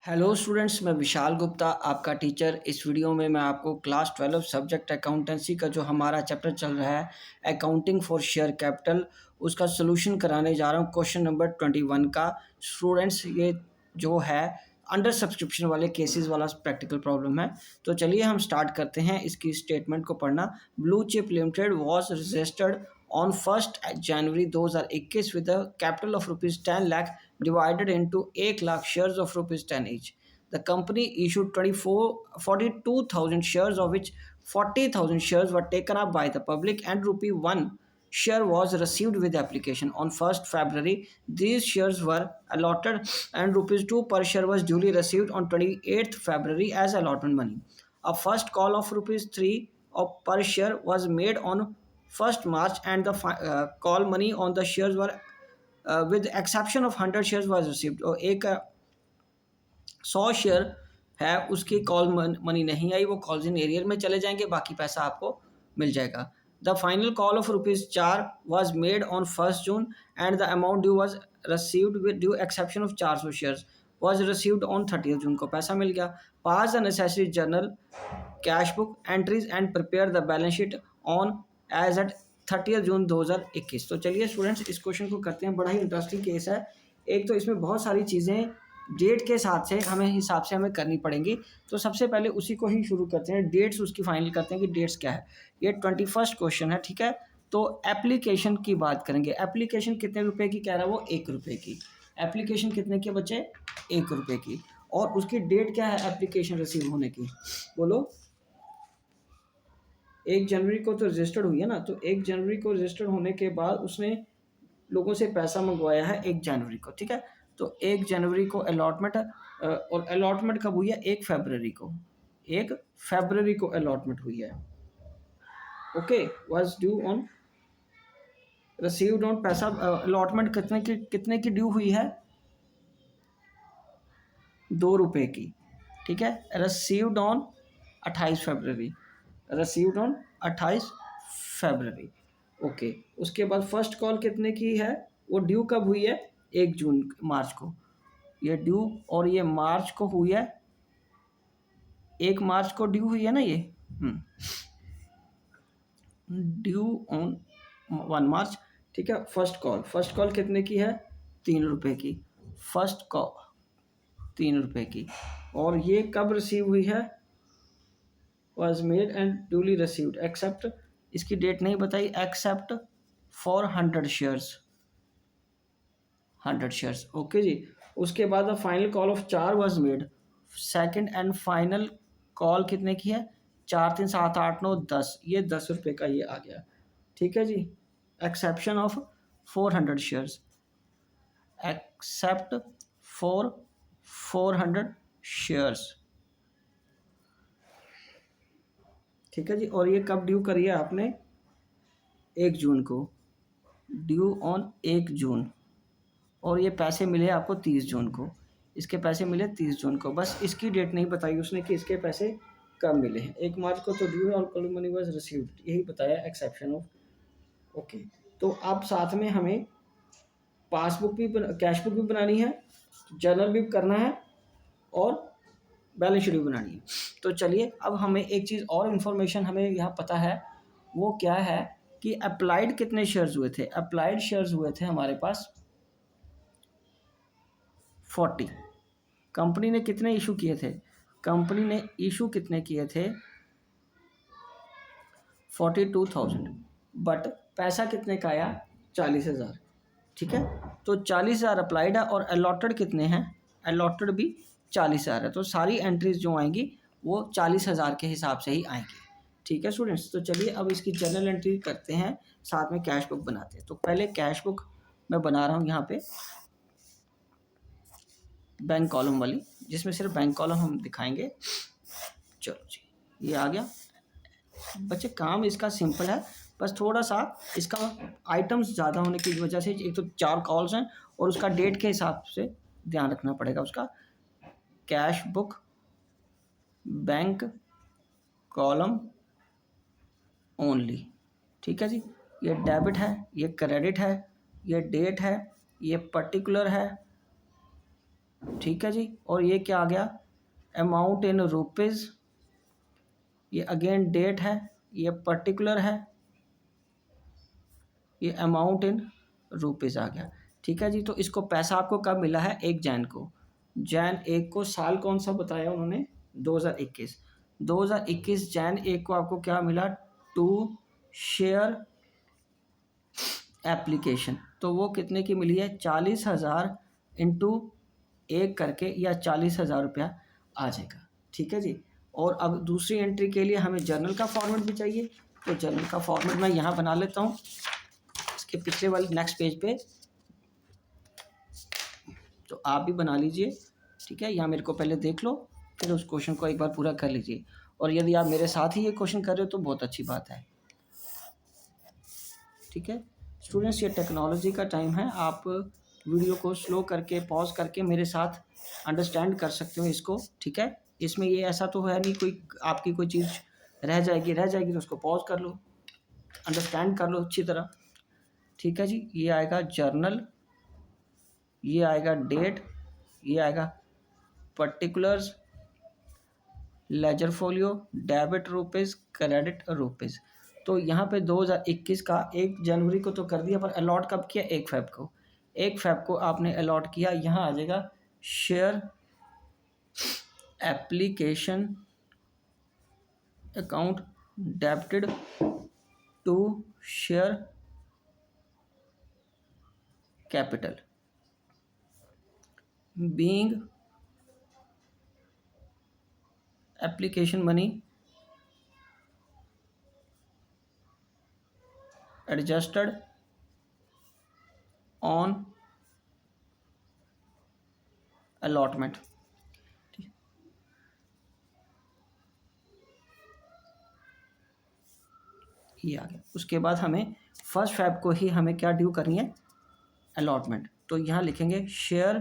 Hello students, मैं विशाल गुप्ता आपका teacher. इस वीडियो में मैं आपको क्लास 12 सब्जेक्ट अकाउंटेंसी का जो हमारा चैप्टर चल रहा है अकाउंटिंग फॉर शेयर कैपिटल, उसका सॉल्यूशन कराने जा रहा हूँ। क्वेश्चन नंबर 21 का स्टूडेंट्स, ये जो है अंडर सब्सक्रिप्शन वाले केसेस वाला प्रैक्टिकल प्रॉब्लम है। तो चलिए हम स्टार्ट करते हैं इसकी स्टेटमेंट को पढ़ना। Blue chip limited was registered on 1 January 2021 with a capital of rupees 10 lakh divided into 1 lakh shares of rupees 10 each. The company issued 42,000 shares, of which 40,000 shares were taken up by the public and rupee 1 share was received with application. On 1st February, these shares were allotted and rupees 2 per share was duly received on 28th February as allotment money. A first call of rupees 3 per share was made on 1st March, and the call money on the shares were with exception of 100 shares was received. और एक 100 share है उसकी call money नहीं आई, वो calls in arrear में चले जाएंगे, बाकी पैसा आपको मिल जाएगा। The final call of ₹4 was made on 1st June and the amount due was received with due exception of 400 shares was received on 30th June को पैसा मिल गया। Pass the necessary journal cash book entries and prepare the balance sheet on as at 30th June 2021। तो चलिए students, इस question को करते हैं। बड़ा ही इंटरेस्टिंग केस है। एक तो इसमें बहुत सारी चीज़ें डेट के साथ से हमें हिसाब से हमें करनी पड़ेंगी। तो सबसे पहले उसी को ही शुरू करते हैं, डेट्स उसकी फाइनल करते हैं कि डेट्स क्या है। ये 21st क्वेश्चन है, ठीक है। तो एप्लीकेशन की बात करेंगे। एप्लीकेशन कितने रुपए की कह रहा है वो? ₹1 की। एप्लीकेशन कितने के बच्चे? ₹1 की। और उसकी डेट क्या है एप्लीकेशन रिसीव होने की? बोलो। 1 जनवरी को तो रजिस्टर्ड हुई है ना, तो 1 जनवरी को रजिस्टर्ड होने के बाद उसने लोगों से पैसा मंगवाया है 1 जनवरी को, ठीक है। तो 1 जनवरी को अलॉटमेंट है, और अलॉटमेंट कब हुई है? 1 फरवरी को। 1 फरवरी को अलॉटमेंट हुई है। Okay, was due on received on पैसा। अलॉटमेंट कितने की ड्यू हुई है? ₹2 की, ठीक है। Received on 28 February. Received on 28 February. Okay, उसके बाद फर्स्ट कॉल कितने की है? वो ड्यू कब हुई है? 1 जून मार्च को। ये ड्यू और ये मार्च को हुई है, 1 मार्च को ड्यू हुई है ना ये। ड्यू ऑन 1 मार्च, ठीक है। फर्स्ट कॉल कितने की है? ₹3 की। फर्स्ट कॉल ₹3 की। और ये कब रिसीव हुई है? was made and duly received except, इसकी डेट नहीं बताई, except for 100 shares। 100 shares, okay जी। उसके बाद final call of 4 was made। Second and final call कितने की है? 4 3 7 8 9 10, ये ₹10 का ये आ गया, ठीक है जी। Exception of 400 shares, except for 400 shares, ठीक है जी। और ये कब ड्यू करी है आपने? 1 जून को। ड्यू ऑन 1 जून। और ये पैसे मिले आपको 30 जून को। इसके पैसे मिले 30 जून को। बस इसकी डेट नहीं बताई उसने कि इसके पैसे कब मिले हैं। 1 मार्च को तो ड्यू और कॉल मनी वाज रिसीव्ड, यही बताया एक्सेप्शन ऑफ। ओके, तो अब साथ में हमें पासबुक भी कैश बुक भी बनानी है, जर्नल भी करना है, और बैलेंस शीट भी बनानी है। तो चलिए, अब हमें एक चीज़ और इन्फॉर्मेशन हमें यहाँ पता है, वो क्या है कि अप्लाइड कितने शेयर्स हुए थे? अप्लाइड शेयर्स हुए थे हमारे पास 40। कंपनी ने कितने इशू किए थे? कंपनी ने इशू कितने किए थे? 42,000। बट पैसा कितने का आया? 40,000, ठीक है। तो 40,000 अप्लाइड है, और अलॉटेड कितने हैं? अलॉटेड भी 40,000 है। तो सारी एंट्रीज जो आएंगी वो 40,000 के हिसाब से ही आएंगी, ठीक है स्टूडेंट्स। तो चलिए अब इसकी जर्नल एंट्री करते हैं, साथ में कैश बुक बनाते हैं। तो पहले कैश बुक मैं बना रहा हूँ यहाँ पे, बैंक कॉलम वाली, जिसमें सिर्फ बैंक कॉलम हम दिखाएंगे। चलो जी, ये आ गया। बच्चे काम इसका सिंपल है, बस थोड़ा सा इसका आइटम्स ज़्यादा होने की वजह से, एक तो 4 कॉल्स हैं और उसका डेट के हिसाब से ध्यान रखना पड़ेगा उसका। Cash book, bank column only, ठीक है जी। ये डेबिट है, ये क्रेडिट है, ये डेट है, ये पर्टिकुलर है, ठीक है जी। और ये क्या आ गया, अमाउंट इन रुपीज़, ये अगेन डेट है, ये पर्टिकुलर है, ये अमाउंट इन रुपीज़ आ गया। ठीक है जी। तो इसको पैसा आपको कब मिला है, 1 जैन को, जैन 1 को, साल कौन सा बताया उन्होंने, 2021, 2021 जैन 1 को आपको क्या मिला, टू शेयर एप्लीकेशन। तो वो कितने की मिली है, 40,000 इंटू 1 करके, या 40,000 रुपया आ जाएगा। ठीक है जी। और अब दूसरी एंट्री के लिए हमें जर्नल का फॉर्मेट भी चाहिए, तो जर्नल का फॉर्मेट मैं यहाँ बना लेता हूँ, इसके पिछले वाले नेक्स्ट पेज पे, तो आप भी बना लीजिए। ठीक है, यहाँ मेरे को पहले देख लो, फिर उस क्वेश्चन को एक बार पूरा कर लीजिए। और यदि आप मेरे साथ ही ये क्वेश्चन कर रहे हो तो बहुत अच्छी बात है। ठीक है स्टूडेंट्स, ये टेक्नोलॉजी का टाइम है, आप वीडियो को स्लो करके पॉज करके मेरे साथ अंडरस्टैंड कर सकते हो इसको। ठीक है, इसमें ये ऐसा तो है नहीं कोई आपकी कोई चीज़ रह जाएगी तो उसको पॉज कर लो, अंडरस्टैंड कर लो अच्छी तरह। ठीक है जी। ये आएगा जर्नल, ये आएगा डेट, ये आएगा particulars, ledger folio, debit rupees, credit rupees. तो यहाँ पे 2021 का 1 जनवरी को तो कर दिया, पर अलॉट कब किया, 1 फेब को, 1 फेब को आपने अलॉट किया। यहाँ आ जाएगा share application account debited to share capital being application money adjusted on allotment. ये आ गया। उसके बाद हमें 1 फेब को ही हमें क्या ड्यू करनी है, अलॉटमेंट। तो यहाँ लिखेंगे share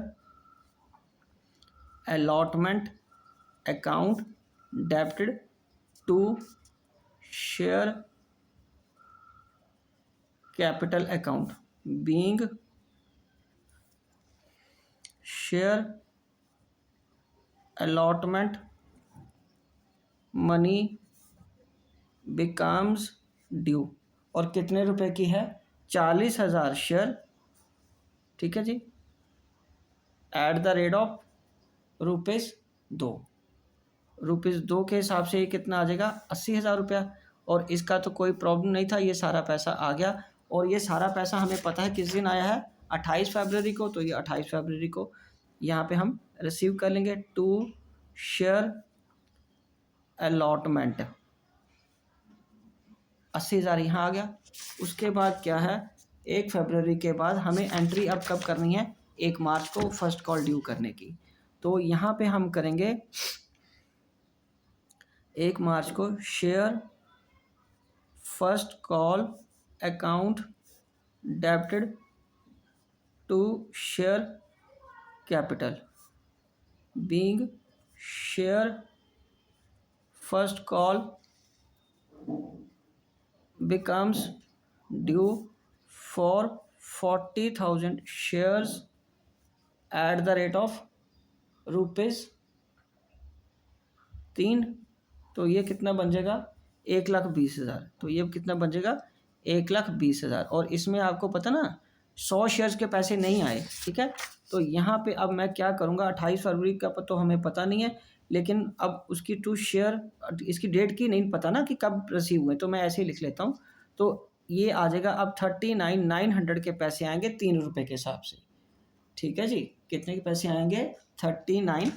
allotment account debited to share capital account being share allotment money becomes due. और कितने रुपए की है, 40,000 शेयर। ठीक है जी, एट द रेट ऑफ ₹2। ₹2 के हिसाब से ये कितना आ जाएगा, 80,000 रुपया। और इसका तो कोई प्रॉब्लम नहीं था, ये सारा पैसा आ गया। और ये सारा पैसा हमें पता है किस दिन आया है, 28 फरवरी को। तो ये 28 फरवरी को यहाँ पे हम रिसीव कर लेंगे, टू शेयर अलॉटमेंट, 80,000 यहाँ आ गया। उसके बाद क्या है, 1 फरवरी के बाद हमें एंट्री अब कब करनी है, 1 मार्च को फर्स्ट कॉल ड्यू करने की। तो यहाँ पे हम करेंगे 1 मार्च को share first call account debited to share capital being share first call becomes due for 40,000 shares at the rate of ₹3। तो ये कितना बन जाएगा, 1,20,000। तो ये कितना बन जाएगा, 1,20,000। और इसमें आपको पता ना 100 शेयर्स के पैसे नहीं आए। ठीक है, तो यहाँ पे अब मैं क्या करूँगा, 28 फरवरी का तो हमें पता नहीं है, लेकिन अब उसकी टू शेयर, इसकी डेट की नहीं पता ना कि कब रिसीव हुए, तो मैं ऐसे ही लिख लेता हूँ। तो ये आ जाएगा अब 39,900 के पैसे आएंगे 3 रुपये के हिसाब से। ठीक है जी, कितने के पैसे आएंगे, 39,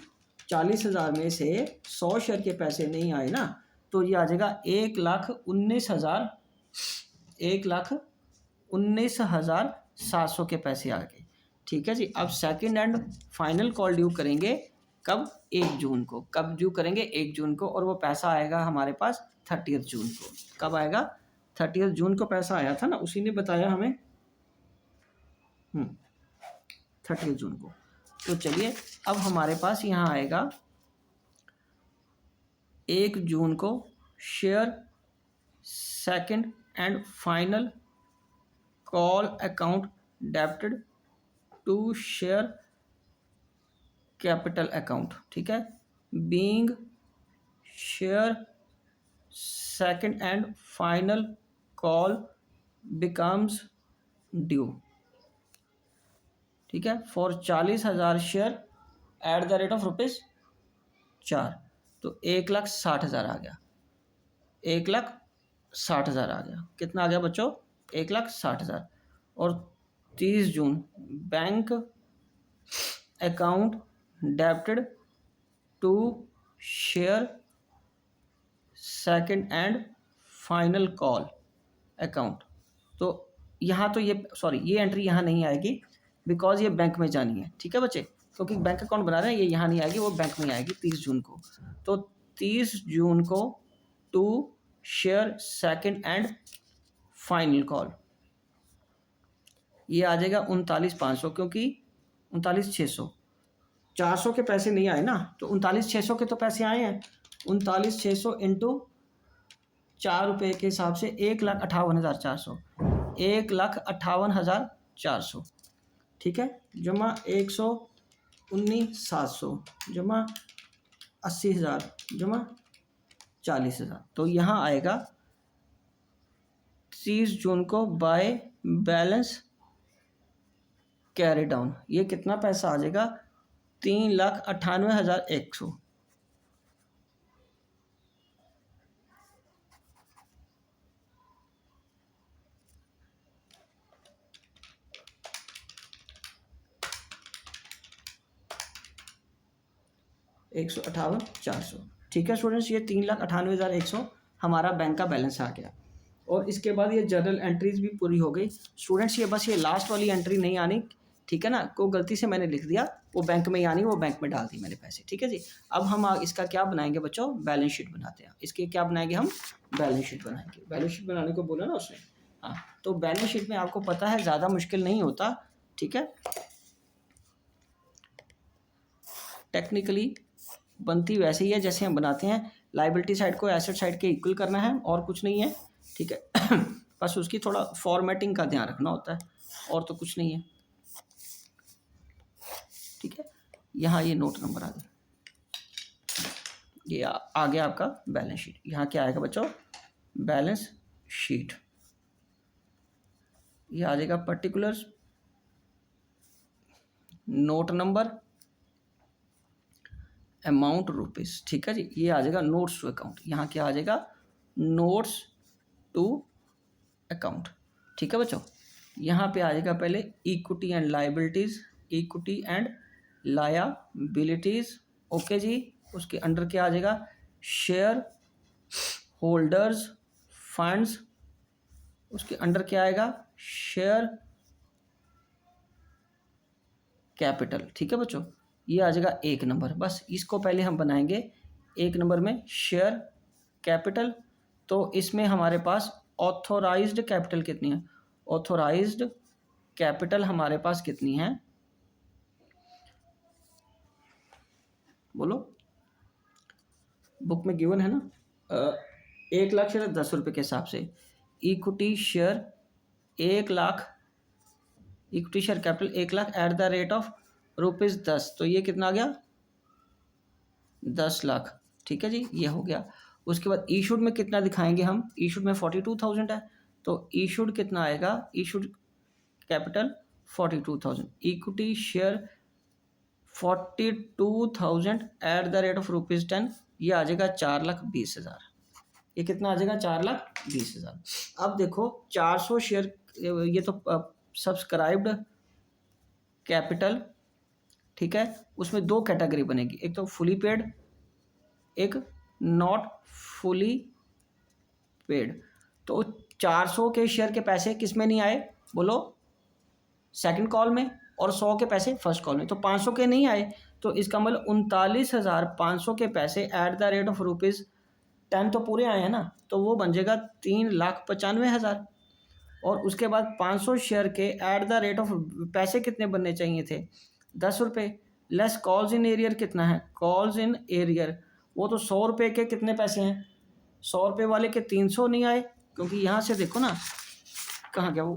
40,000 में से 100 शेयर के पैसे नहीं आए ना, तो ये आ जाएगा 1,19,000, 1,19,700 के पैसे आ गए। ठीक है जी। अब second and final call due करेंगे कब, 1 जून को। कब ड्यू करेंगे, 1 जून को। और वो पैसा आएगा हमारे पास 30 जून को। कब आएगा, 30 जून को पैसा आया था ना, उसी ने बताया हमें 30 जून को। तो चलिए अब हमारे पास यहाँ आएगा 1 जून को share second and final call account debited to share capital account, ठीक है, being share second and final call becomes due, ठीक है, for 40,000 share at the rate of ₹4, तो 1,60,000 आ गया, 1,60,000 आ गया। कितना आ गया बच्चों? 1,60,000। और 30 जून bank account debited to share second and final call account. तो यहाँ तो ये एंट्री यहाँ नहीं आएगी बिकॉज ये बैंक में जानी है, ठीक है बच्चे, क्योंकि बैंक अकाउंट बना रहे हैं, ये यहाँ नहीं आएगी, वो बैंक में आएगी 30 जून को। तो 30 जून को to share second and final call, ये आ जाएगा 39,500, क्योंकि 39,600, 400 के पैसे नहीं आए ना, तो 39,600 के तो पैसे आए हैं। 39,600 इंटू ₹4 के हिसाब से 1,58,400, 1,58,400, ठीक है, जमा 119,700 जमा 80,000 जमा 40,000। तो यहाँ आएगा 30 जून को बाय बैलेंस कैरी डाउन, ये कितना पैसा आ जाएगा? 3,98,100। ₹158,400, ठीक है स्टूडेंट्स, ये 3,98,100 हमारा बैंक का बैलेंस आ गया। और इसके बाद ये जर्नल एंट्रीज भी पूरी हो गई स्टूडेंट्स। ये बस ये लास्ट वाली एंट्री नहीं आनी, ठीक है ना, को गलती से मैंने लिख दिया, वो बैंक में ही आनी, वो बैंक में डाल दी मैंने पैसे, ठीक है जी। अब हम इसका क्या बनाएंगे बच्चों? बैलेंस शीट बनाते हैं। इसके क्या बनाएंगे हम? बैलेंस शीट बनाएंगे। बैलेंस शीट बनाने को बोला ना उसने, हाँ। तो बैलेंस शीट में आपको पता है ज़्यादा मुश्किल नहीं होता, ठीक है, टेक्निकली बनती वैसे ही है जैसे हम बनाते हैं। लायबिलिटी साइड को एसेट साइड के इक्वल करना है और कुछ नहीं है, ठीक है। बस उसकी थोड़ा फॉर्मेटिंग का ध्यान रखना होता है और तो कुछ नहीं है, ठीक है। यहाँ ये नोट नंबर आ गया, ये आ गया आपका बैलेंस शीट। यहाँ क्या आएगा बच्चों? बैलेंस शीट, ये आ जाएगा particulars, note number, amount rupees, ठीक है जी। ये आ जाएगा नोट्स टू अकाउंट, यहाँ क्या आ जाएगा? नोट्स टू अकाउंट, ठीक है बच्चों। यहाँ पे आ जाएगा पहले equity and liabilities, equity and liabilities, okay जी। उसके अंडर क्या आ जाएगा? शेयर होल्डर्स फंड्स, उसके अंडर क्या आएगा? शेयर कैपिटल, ठीक है बच्चों। ये आ जाएगा 1 नंबर, बस इसको पहले हम बनाएंगे 1 नंबर में शेयर कैपिटल। तो इसमें हमारे पास ऑथोराइज्ड कैपिटल कितनी है? ऑथोराइज्ड कैपिटल हमारे पास कितनी है? बोलो, बुक में गिवन है ना, 1,00,000 शेयर ₹10 के हिसाब से। Equity share 1,00,000, equity share capital 1,00,000 eight the rate of ₹10, तो ये कितना आ गया? 10 लाख, ठीक है जी, ये हो गया। उसके बाद इशूड में कितना दिखाएंगे हम? इशूड में 42,000 है, तो इशूड कितना आएगा? Issued capital 42,000, equity share 42,000 eight the rate of ₹10, ये आ जाएगा 4,20,000। ये कितना आ जाएगा? 4,20,000। अब देखो 400 शेयर, ये तो सब्सक्राइब्ड कैपिटल, ठीक है, उसमें 2 कैटेगरी बनेगी, एक तो फुली पेड, एक नॉट फुली पेड। तो 400 के शेयर के पैसे किस में नहीं आए? बोलो, सेकंड कॉल में, और 100 के पैसे फर्स्ट कॉल में, तो 500 के नहीं आए। तो इसका मतलब 39,500 के पैसे एट द रेट ऑफ ₹10 तो पूरे आए हैं ना, तो वो बन जाएगा 3,95,000। और उसके बाद 500 शेयर के एट द रेट ऑफ पैसे कितने बनने चाहिए थे? ₹10 लेस कॉल्स इन एरियर कितना है? कॉल्स इन एरियर वो तो ₹100 के कितने पैसे हैं? ₹100 वाले के 300 नहीं आए, क्योंकि यहाँ से देखो ना, कहाँ गया वो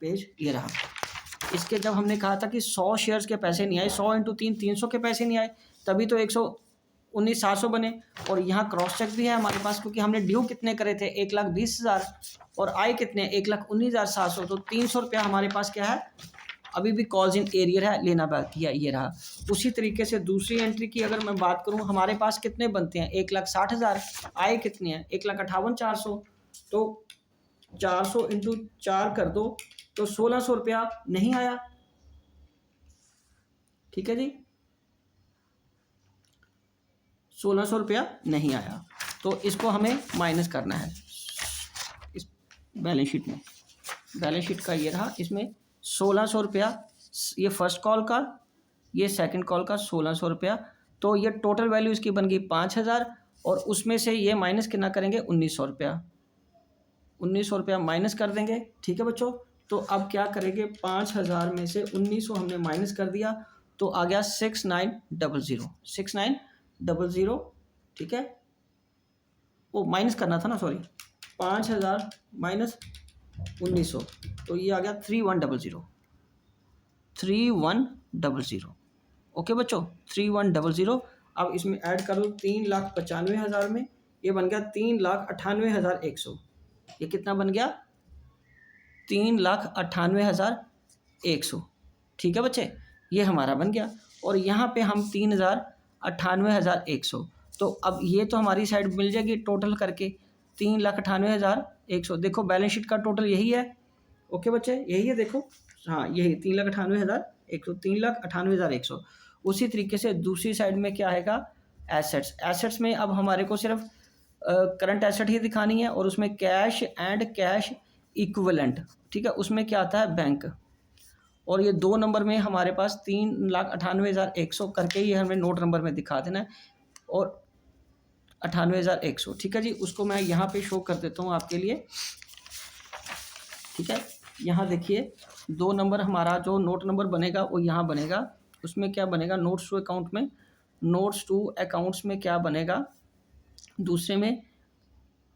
पेज, ये रहा। इसके जब हमने कहा था कि 100 शेयर्स के पैसे नहीं आए, 100 इंटू 3 300 के पैसे नहीं आए, तभी तो 119,700 बने। और यहाँ क्रॉस चेक भी है हमारे पास, क्योंकि हमने ड्यू कितने करे थे 1,20,000 और आए कितने 1,19,700, तो 300 रुपया हमारे पास क्या है, अभी भी कॉल्स इन एरियर है, लेना बाकी है, ये रहा। उसी तरीके से दूसरी एंट्री की अगर मैं बात करूँ, हमारे पास कितने बनते हैं 1,60,000, आए कितने हैं 1,58,400, तो 400 इंटू 4 कर दो तो 1,600 रुपया नहीं आया। ठीक है जी, 1,600 रुपया नहीं आया, तो इसको हमें माइनस करना है इस बैलेंस शीट में। बैलेंस शीट का ये रहा, इसमें 1,600 रुपया ये फर्स्ट कॉल का, ये सेकंड कॉल का 1,600 रुपया, तो ये टोटल वैल्यू इसकी बन गई 5,000 और उसमें से ये माइनस कितना करेंगे 1,900 रुपया, 1,900 रुपया माइनस कर देंगे। ठीक है बच्चों, तो अब क्या करेंगे 5,000 में से 1,900 हमने माइनस कर दिया, तो आ गया 6,900, 6,900। ठीक है, वो माइनस करना था ना, सॉरी, 5,000 माइनस 1,900, तो ये आ गया 3,100, 3,100। ओके बच्चों, 3,100। अब इसमें ऐड कर लो 3,95,000 में, ये बन गया 3,98,100। ये कितना बन गया 3,98,100। ठीक है बच्चे, ये हमारा बन गया। और यहाँ पे हम 3,98,100, तो अब ये तो हमारी साइड मिल जाएगी टोटल करके 3,98,100। देखो बैलेंस शीट का टोटल यही है। ओके बच्चे, यही है, देखो, हाँ यही 3,98,100, 3,98,100। उसी तरीके से दूसरी साइड में क्या आएगा, एसेट्स। एसेट्स में अब हमारे को सिर्फ करंट एसेट ही दिखानी है, और उसमें कैश एंड कैश इक्विवेलेंट। ठीक है, उसमें क्या आता है बैंक, और ये 2 नंबर में हमारे पास 3,98,100 करके ये हमें नोट नंबर में दिखा देना है, और 98,100। ठीक है जी, उसको मैं यहाँ पे शो कर देता हूँ आपके लिए। ठीक है, यहाँ देखिए 2 नंबर हमारा जो नोट नंबर बनेगा वो यहाँ बनेगा। उसमें क्या बनेगा, नोट्स टू अकाउंट में, नोट्स टू अकाउंट्स में क्या बनेगा, दूसरे में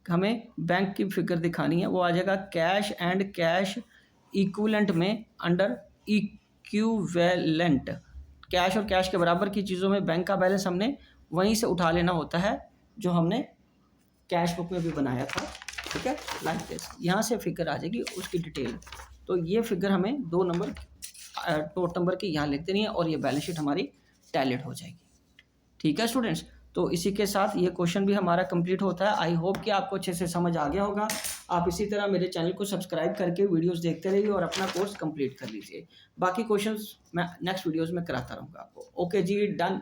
हमें बैंक की फिगर दिखानी है, वो आ जाएगा कैश एंड कैश इक्विवेलेंट में अंडर इक्विवेलेंट। कैश और कैश के बराबर की चीज़ों में बैंक का बैलेंस हमने वहीं से उठा लेना होता है जो हमने कैश बुक में भी बनाया था। ठीक है, लाइक दिस, यहाँ से फिगर आ जाएगी उसकी डिटेल। तो ये फिगर हमें 2 नंबर नोट नंबर की यहाँ लिख देनी है, और ये बैलेंस शीट हमारी टैलेड हो जाएगी। ठीक है स्टूडेंट्स, तो इसी के साथ ये क्वेश्चन भी हमारा कंप्लीट होता है। आई होप कि आपको अच्छे से समझ आ गया होगा। आप इसी तरह मेरे चैनल को सब्सक्राइब करके वीडियोस देखते रहिए और अपना कोर्स कंप्लीट कर लीजिए। बाकी क्वेश्चंस मैं नेक्स्ट वीडियोस में कराता रहूँगा आपको। ओके जी, डन।